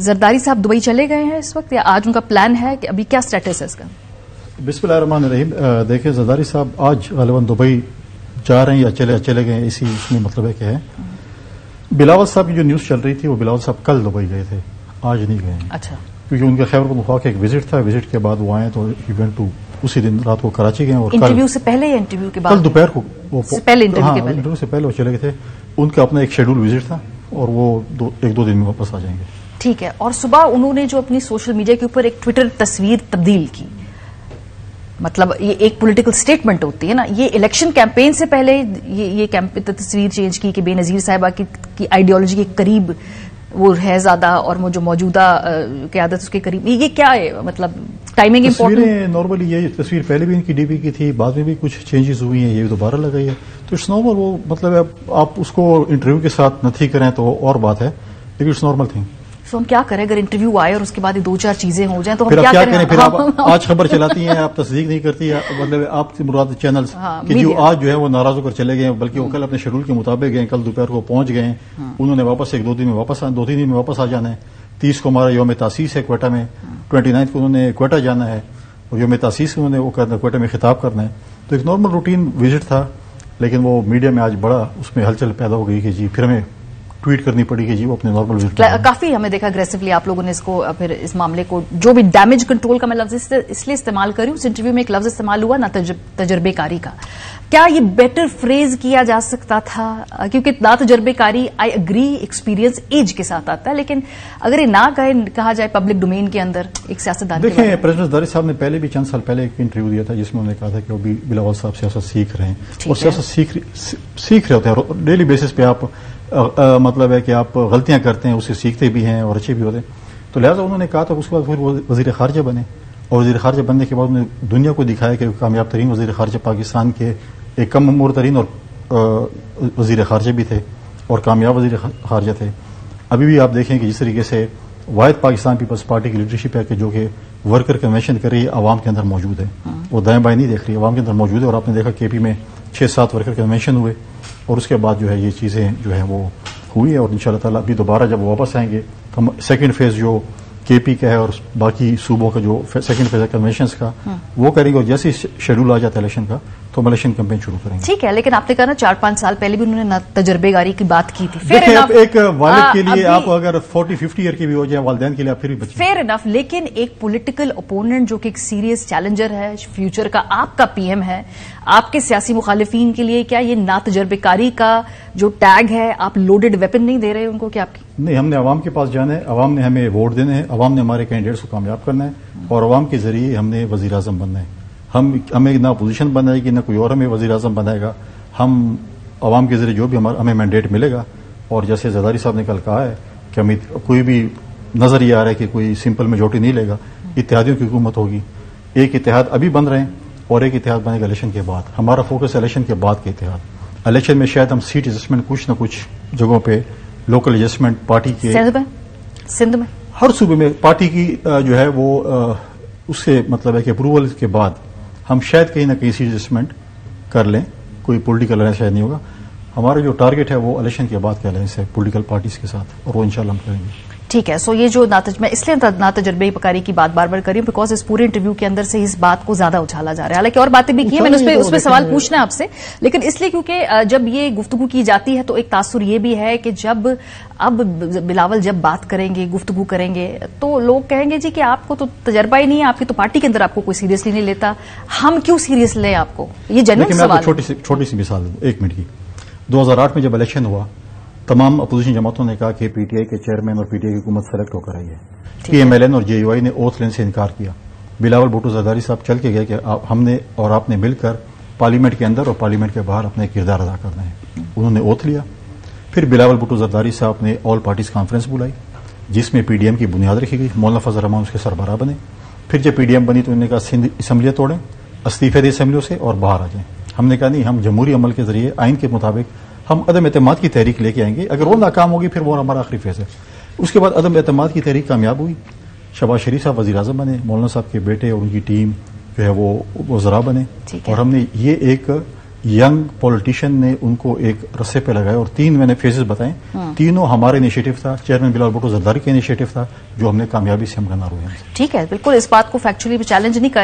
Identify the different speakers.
Speaker 1: जरदारी साहब दुबई चले गए हैं इस वक्त, या आज उनका प्लान है कि अभी क्या स्टेटस है इसका?
Speaker 2: बिस्मिल्लाहिर्रहमानिर्रहीम। देखिए, जरदारी साहब आज गालिबन दुबई जा रहे हैं या चले गए, इसी इसमें मतलब है कि है। बिलावल साहब की जो न्यूज चल रही थी, वो बिलावल साहब कल दुबई गए थे, आज नहीं गए।
Speaker 1: अच्छा।
Speaker 2: क्योंकि उनका खैबर पख्तूनख्वा का एक विजिट था, विजिट के बाद वो आए तो इवेंट टू उसी दिन रात को कराची गए। और
Speaker 1: इंटरव्यू से पहले या इंटरव्यू के बाद?
Speaker 2: कल दोपहर को वो
Speaker 1: पहले इंटरव्यू के पहले,
Speaker 2: इंटरव्यू से पहले वो चले गए थे। उनका अपना एक शेड्यूल विजिट था और वो एक दो दिन में वापस आ जाएंगे।
Speaker 1: ठीक है। और सुबह उन्होंने जो अपनी सोशल मीडिया के ऊपर एक ट्विटर तस्वीर तब्दील की, मतलब ये एक पॉलिटिकल स्टेटमेंट होती है ना, ये इलेक्शन कैंपेन से पहले ये तस्वीर चेंज की कि बेनजीर साहिबा की आइडियोलॉजी के करीब वो है ज्यादा और वो जो मौजूदा क़यादत उसके करीब, ये क्या है? मतलब टाइमिंग इंपॉर्टेंट।
Speaker 2: नॉर्मली ये तस्वीर पहले भी इनकी डीपी की थी, बाद में भी कुछ चेंजेस हुई हैं, ये दोबारा लगाई है, तो इट्स नॉर्मल। वो मतलब आप उसको इंटरव्यू के साथ नहीं करें तो और बात है, लेकिन इट्स नॉर्मल थिंग।
Speaker 1: तो हम क्या करें अगर इंटरव्यू आए और उसके बाद ये दो चार चीजें हो जाएं तो हम
Speaker 2: क्या
Speaker 1: करें?
Speaker 2: फिर आप आज खबर चलाती हैं, आप तस्दीक नहीं करती है, मतलब आपसे मुराद चैनल्स कि जो आज जो है वो नाराज होकर चले गए, बल्कि वो कल अपने शेड्यूल के मुताबिक गए, कल दोपहर को पहुंच गए। उन्होंने वापस एक दो तीन दिन में वापस आ जाना है। 30 को हमारा यौम तासीस है क्वेटा में, 29 को उन्होंने क्वेटा जाना है और यौम तासीस उन्होंने वो करना, क्वेटा में खिताब करना है। तो एक नॉर्मल रूटीन विजिट था, लेकिन वो मीडिया में आज बड़ा उसमें हलचल पैदा हो गई कि जी फिर हमें ट्वीट करनी पड़ी कि जी वो अपने नॉर्मल विजिट।
Speaker 1: काफी हमने देखा अग्रेसिवली आप लोगों ने इसको, फिर इस मामले को जो भी डैमेज कंट्रोल का मैं लफ्ज इसलिए इस्तेमाल कर रही हूं, उस इंटरव्यू में एक लफ्ज इस्तेमाल हुआ ना तजर्बेकारी का। क्या ये बेटर फ्रेज किया जा सकता था? क्योंकि ना तजर्बेकारी, आई एग्री, एक्सपीरियंस एज के साथ आता है, लेकिन अगर ये ना कहा जाए पब्लिक डोमेन के अंदर एक सियासतदान।
Speaker 2: देखिए, प्रेसिडेंट जरदारी साहब ने पहले भी चंद साल पहले एक इंटरव्यू दिया था जिसमें उन्होंने कहा था कि वो भी बिलावल साहब सियासत सीख रहे हैं और सियासत सीख रहे होते हैं और डेली बेसिस पे आप मतलब है कि आप गलतियां करते हैं, उससे सीखते भी हैं और अच्छे भी होते हैं। तो लिहाजा उन्होंने कहा था उसके बाद फिर वो वजीर खारजा बने और वजीर खारजा बनने के बाद उन्होंने दुनिया को दिखाया कि कामयाब तरीन वजीर खारजा पाकिस्तान के एक कम उम्र तरीन और वजीर खारजा भी थे और कामयाब वजीर खारजा थे। अभी भी आप देखें कि जिस तरीके से वाहिद पाकिस्तान पीपल्स पार्टी की लीडरशिप है कि जो कि वर्कर कन्वेंशन कर रही है, आवाम के अंदर मौजूद है, वो दाएं बाएं नहीं देख रही है, आवाम के अंदर मौजूद है। और आपने देखा केपी में 6-7 वर्कर कन्वेंशन हुए और उसके बाद जो है ये चीजें जो है वो हुई है और इंशाल्लाह ताला अभी दोबारा जब वो वापस आएंगे तो सेकंड फेज जो केपी का है और बाकी सूबों का जो सेकंड फेज है कन्वेंशन का वो करेंगे और जैसे शेड्यूल आ जाता है इलेक्शन का तो हम इलेक्शन कैंपेन शुरू करेंगे।
Speaker 1: ठीक है, लेकिन आपने कहा ना 4-5 साल पहले भी उन्होंने तजर्बेगारी की बात की थी।
Speaker 2: देखिए, एक वालिद के लिए आप अगर 40-50 ईयर की भी हो जाए, वालिदैन के लिए आप फिर भी बचिए।
Speaker 1: फेयर इनफ, लेकिन एक पॉलिटिकल ओपोनेंट जो कि एक सीरियस चैलेंजर है फ्यूचर का, आपका पीएम है, आपके सियासी मुखालिफिन के लिए क्या ये ना तजर्बेकारी का जो टैग है, आप लोडेड वेपन नहीं दे रहे उनको? क्या आपकी
Speaker 2: नहीं, हमने अवाम के पास जाना है, अवाम ने हमें वोट देने हैं, अवाम ने हमारे कैंडिडेट्स को कामयाब करना है और अवाम के जरिए हमने वजीर आजम बनना है। हमें ना अपोजिशन बनाएगी ना कोई और हमें वजीर आजम बनाएगा। हम अवाम के जरिए जो भी हमें मैंडेट मिलेगा और जैसे जरदारी साहब ने कल कहा है कि हमें कोई भी नजर ये आ रहा है कि कोई सिंपल मेजोरिटी नहीं लेगा, इत्तेहादियों की हुकूमत होगी। एक इत्तेहाद अभी बन रहे हैं और एक इत्तेहाद बनेगा इलेक्शन के बाद। हमारा फोकस इलेक्शन के बाद के इत्तेहाद। इलेक्शन में शायद हम सीट एडजस्टमेंट कुछ न कुछ जगहों पे लोकल एडजस्टमेंट पार्टी के
Speaker 1: सिंध में
Speaker 2: हर सूबे में पार्टी की जो है वो उससे मतलब है कि अप्रूवल के बाद हम शायद कहीं ना कहीं सीट एडजस्टमेंट कर लें। कोई पॉलिटिकल अलायंस शायद नहीं होगा। हमारा जो टारगेट है वो इलेक्शन के बाद का अलायंस है पॉलिटिकल पार्टीज के साथ और वो इंशाल्लाह हम करेंगे।
Speaker 1: ठीक है। सो ये जो मैं इसलिए ना तजर्बेकारी की बात बार बार करी बिकॉज इस पूरे इंटरव्यू के अंदर से इस बात को ज्यादा उछाला जा रहा है। हालांकि और बातें भी की है, मैंने उस पर सवाल पूछना है आपसे, लेकिन इसलिए क्योंकि जब ये गुफ्तगू की जाती है तो एक तासुर ये भी है कि जब अब बिलावल जब बात करेंगे, गुफ्तगू करेंगे, तो लोग कहेंगे जी कि आपको तो तजर्बा ही नहीं है, आपकी तो पार्टी के अंदर आपको कोई सीरियसली नहीं लेता, हम क्यों सीरियस लें आपको? ये जेन्युइन सवाल है।
Speaker 2: छोटी सी मिसाल 1 मिनट की। 2008 में जब इलेक्शन हुआ तमाम अपोजिशन जमातों ने कहा कि पीटीआई के चेयरमैन और पीटीआई की हुकूमत सेलेक्ट होकर आई है। पीएमएलएन और जेयूआई ने ओथ लेने से इनकार किया। बिलावल भुट्टो जरदारी साहब चल के गए कि हमने और आपने मिलकर पार्लियामेंट के अंदर और पार्लियामेंट के बाहर अपना किरदार अदा करना है। उन्होंने ओथ लिया। फिर बिलावल भुट्टो जरदारी साहब ने ऑल पार्टीज कॉन्फ्रेंस बुलाई जिसमें पीडीएम की बुनियाद रखी गई। मौलाना फजल रहमान उसके सरबराह बने। फिर जब पीडीएम बनी तो उन्होंने कहा सिंध असम्बलियां तोड़ें, इस्तीफे दें असम्बलियों से और बाहर आ जाएं। हमने कहा नहीं, हम जमहूरी अमल के जरिए आइन के मुताबिक हम अदम एतमाद की तहरीक लेके आएंगे। अगर वो नाकाम होगी फिर वो हमारा आखिरी फेज है। उसके बाद अदम एतमाद की तहरीक कामयाब हुई। शहबाज शरीफ साहब वजीर आजम बने, मौलाना साहब के बेटे और उनकी टीम जो है वो वज़रा बने और हमने ये एक यंग पॉलिटिशियन ने उनको एक रस्से पे लगाया और 3 मैंने फेजेस बताए, तीनों हमारे इनिशिएटिव था। चेयरमैन बिलावल भुट्टो जरदारी का इनिशिएटिव था जो हमने कामयाबी से हम गनार हुए हैं।
Speaker 1: ठीक है, बिल्कुल इस बात को फैक्चुअली भी चैलेंज नहीं कर रही।